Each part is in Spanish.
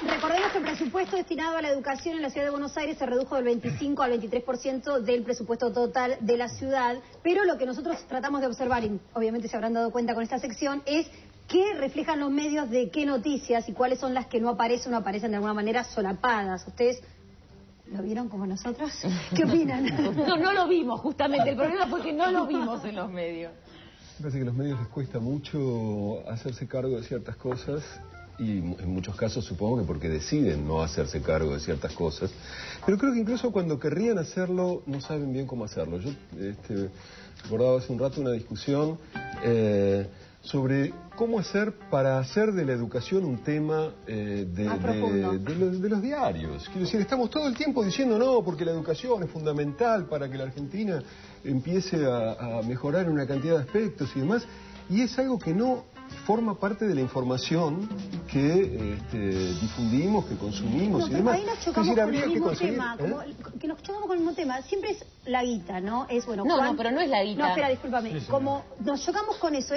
Recordemos que el presupuesto destinado a la educación en la ciudad de Buenos Aires se redujo del 25 al 23% del presupuesto total de la ciudad, pero lo que nosotros tratamos de observar, y obviamente se habrán dado cuenta con esta sección, es qué reflejan los medios de qué noticias y cuáles son las que no aparecen o aparecen de alguna manera solapadas. ¿Ustedes lo vieron como nosotros? ¿Qué opinan? No lo vimos, justamente. El problema fue que no lo vimos en los medios. Me parece que a los medios les cuesta mucho hacerse cargo de ciertas cosas y en muchos casos supongo que porque deciden no hacerse cargo de ciertas cosas. Pero creo que incluso cuando querrían hacerlo no saben bien cómo hacerlo. Yo recordaba hace un rato una discusión sobre cómo hacer para hacer de la educación un tema de los diarios. Quiero decir, estamos todo el tiempo diciendo no, porque la educación es fundamental para que la Argentina empiece a mejorar en una cantidad de aspectos y demás, y es algo que no forma parte de la información que difundimos, que consumimos y demás. Ahí nos chocamos con el mismo tema, que nos chocamos con el mismo tema. Siempre es la guita, ¿no? Es bueno. No, pero no es la guita. No, espera, discúlpame. Sí, como nos chocamos con eso,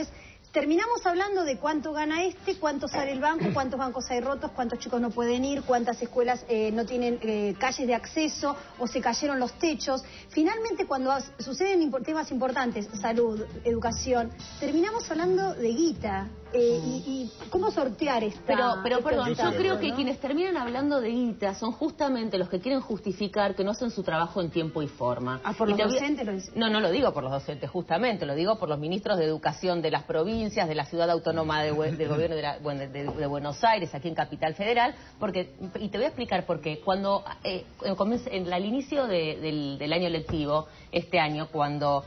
terminamos hablando de cuánto gana cuánto sale el banco, cuántos bancos hay rotos, cuántos chicos no pueden ir, cuántas escuelas no tienen calles de acceso o se cayeron los techos. Finalmente, cuando suceden temas importantes, salud, educación, terminamos hablando de guita. Y cómo sortear esta... Pero perdón, yo creo que quienes terminan hablando de guita son justamente los que quieren justificar que no hacen su trabajo en tiempo y forma. ¿Por los docentes? No lo digo por los docentes, justamente, lo digo por los ministros de educación de las provincias, de la ciudad autónoma del gobierno de Buenos Aires, aquí en Capital Federal, y te voy a explicar por qué. Cuando al inicio del año lectivo, este año, cuando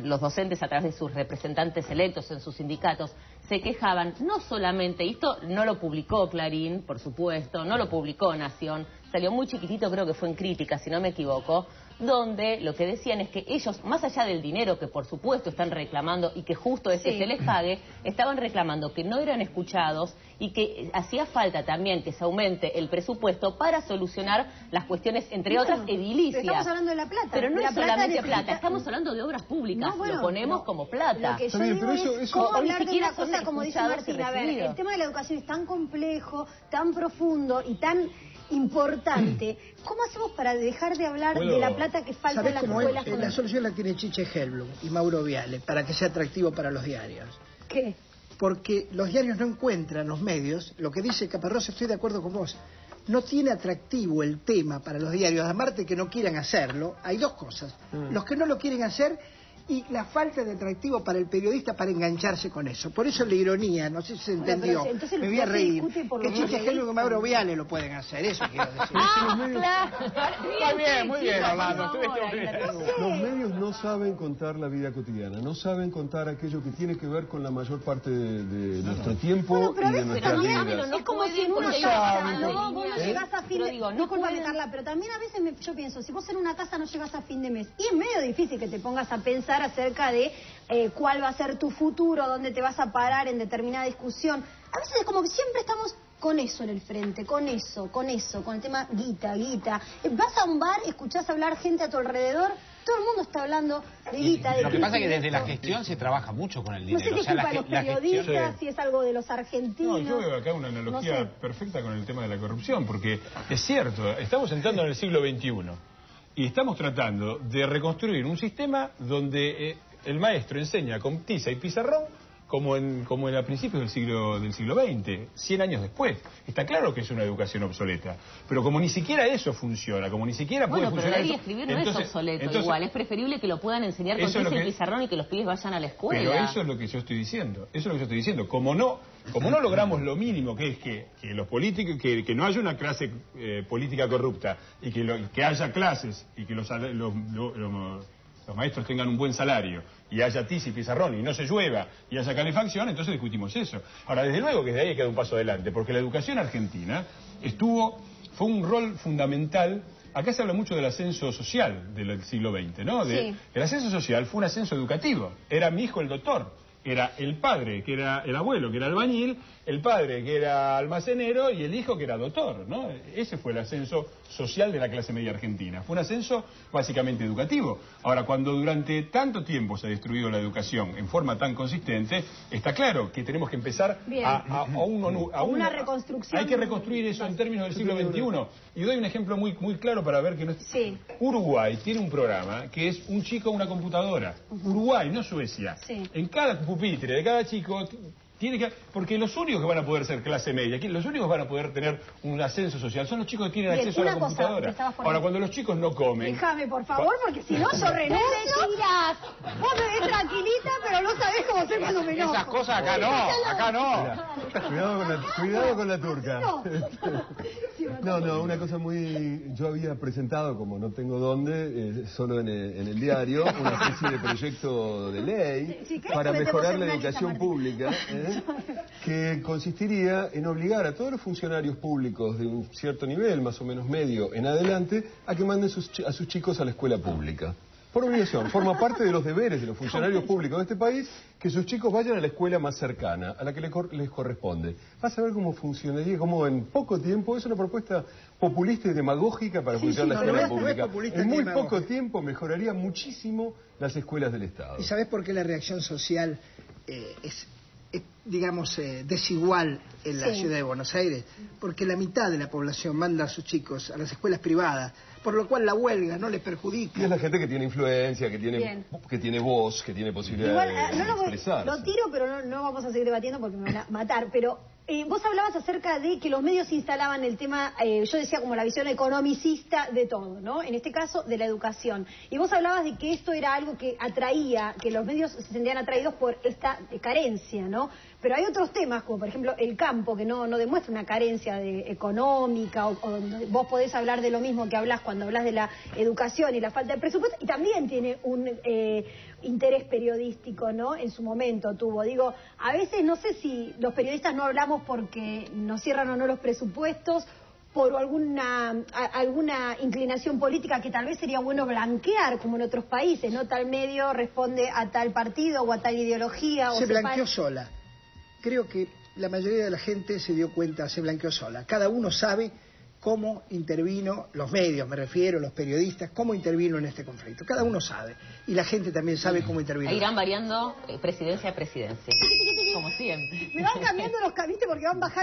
los docentes a través de sus representantes electos en sus sindicatos se quejaban, no solamente, y esto no lo publicó Clarín, por supuesto, no lo publicó Nación, salió muy chiquitito, creo que fue en Crítica, si no me equivoco, donde lo que decían es que ellos, más allá del dinero que por supuesto están reclamando y que justo es que se les pague, estaban reclamando que no eran escuchados y que hacía falta también que se aumente el presupuesto para solucionar las cuestiones, entre otras, edilicias. Pero estamos hablando de la plata. Pero no es solamente plata, estamos hablando de obras públicas, lo ponemos como plata. Lo que yo digo es cómo hablar de una cosa, como dice Martín, a ver, el tema de la educación es tan complejo, tan profundo y tan importante. ¿Cómo hacemos para dejar de hablar de la plata que falta en las escuelas? La solución la tiene Chiche Helblum y Mauro Viale para que sea atractivo para los diarios. ¿Qué? Porque los diarios no encuentran, los medios, lo que dice Caparrós, estoy de acuerdo con vos, no tiene atractivo el tema para los diarios, aparte que no quieran hacerlo, hay dos cosas. Los que no lo quieren hacer y la falta de atractivo para el periodista para engancharse con eso. Por eso la ironía, no sé si se entendió, me voy a reír, que Chiche Helblum y Mauro Viale lo pueden hacer, eso quiero decir. Está bien, muy bien, Orlando. Los medios no saben contar la vida cotidiana, no saben contar aquello que tiene que ver con la mayor parte de nuestro tiempo y de nuestra vida. Es como si en una casa, vos no llegás a fin de mes. Disculpame, Carla, pero también a veces yo pienso, si vos en una casa no llegás a fin de mes, y es medio difícil que te pongas a pensar acerca de cuál va a ser tu futuro, dónde te vas a parar en determinada discusión. A veces es como que siempre estamos con eso en el frente, con el tema guita. Vas a un bar, escuchás hablar gente a tu alrededor, todo el mundo está hablando de guita. Lo que pasa es que desde la gestión se trabaja mucho con el dinero. No sé si es culpa de los periodistas, si es algo de los argentinos. No, yo veo acá una analogía perfecta con el tema de la corrupción, porque es cierto, estamos entrando en el siglo XXI y estamos tratando de reconstruir un sistema donde el maestro enseña con tiza y pizarrón como a principios del siglo XX, 100 años después. Está claro que es una educación obsoleta, pero como ni siquiera eso funciona, como ni siquiera puede funcionar pero leer y escribir no es obsoleto igual, es preferible que lo puedan enseñar con tiza y pizarrón y que los pibes vayan a la escuela. Pero eso es lo que yo estoy diciendo, como no logramos lo mínimo, que es que los políticos, que no haya una clase política corrupta y que haya clases y que los maestros tengan un buen salario y haya tiza y pizarrón y no se llueva y haya calefacción, entonces discutimos eso. Ahora, desde luego que desde ahí queda un paso adelante, porque la educación argentina fue un rol fundamental. Acá se habla mucho del ascenso social del siglo XX, ¿no? El ascenso social fue un ascenso educativo. Era mi hijo el doctor. Era el padre, que era el abuelo, que era albañil, el padre, que era almacenero, y el hijo, que era doctor, ¿no? Ese fue el ascenso social de la clase media argentina. Fue un ascenso básicamente educativo. Ahora, cuando durante tanto tiempo se ha destruido la educación en forma tan consistente, está claro que tenemos que empezar a una reconstrucción. Hay que reconstruir eso en términos del siglo XXI. Y doy un ejemplo muy claro para ver que no es... Sí. Uruguay tiene un programa que es un chico, una computadora. Uruguay, no Suecia. Sí. En cada pupitre de cada chico tiene que... Porque los únicos que van a poder ser clase media, los únicos que van a poder tener un ascenso social son los chicos que tienen acceso a la computadora. Ahora, cuando los chicos no comen... Déjame, por favor, porque si no, yo renuncio. Vos me ves tranquilita, pero no sabés cómo soy cuando me enojo. Esas cosas acá no, acá no. Cuidado con la turca. No, una cosa muy... Yo había presentado, como no tengo dónde, solo en el diario, una especie de proyecto de ley para mejorar la educación pública, que consistiría en obligar a todos los funcionarios públicos de un cierto nivel, más o menos medio, en adelante, a que manden a sus chicos a la escuela pública. Por obligación, forma parte de los deberes de los funcionarios públicos de este país que sus chicos vayan a la escuela más cercana, a la que les corresponde. Vas a ver cómo funcionaría, cómo en poco tiempo, es una propuesta populista y demagógica para funcionar la escuela pública. En muy poco tiempo mejoraría muchísimo las escuelas del Estado. ¿Y sabés por qué la reacción social es digamos, desigual en la ciudad de Buenos Aires? Porque la mitad de la población manda a sus chicos a las escuelas privadas, por lo cual la huelga no les perjudica. Y es la gente que tiene influencia, que tiene voz, que tiene posibilidad de expresarse. Lo tiro, pero no vamos a seguir debatiendo porque me van a matar. Pero vos hablabas acerca de que los medios instalaban el tema, yo decía como la visión economicista de todo, ¿no? En este caso, de la educación. Y vos hablabas de que esto era algo que atraía, que los medios se sentían atraídos por esta carencia, ¿no? Pero hay otros temas, como por ejemplo el campo, que no demuestra una carencia económica, o vos podés hablar de lo mismo que hablás cuando hablas de la educación y la falta de presupuesto, y también tiene un interés periodístico, ¿no? En su momento tuvo. Digo, a veces no sé si los periodistas no hablamos porque nos cierran o no los presupuestos, por alguna inclinación política que tal vez sería bueno blanquear, como en otros países, ¿no? Tal medio responde a tal partido o a tal ideología. Se blanqueó sola. Creo que la mayoría de la gente se dio cuenta, se blanqueó sola. Cada uno sabe cómo intervino, los medios me refiero, los periodistas, cómo intervino en este conflicto. Cada uno sabe. Y la gente también sabe cómo intervino. Irán variando presidencia a presidencia, como siempre. Me van cambiando los caminos porque van bajando.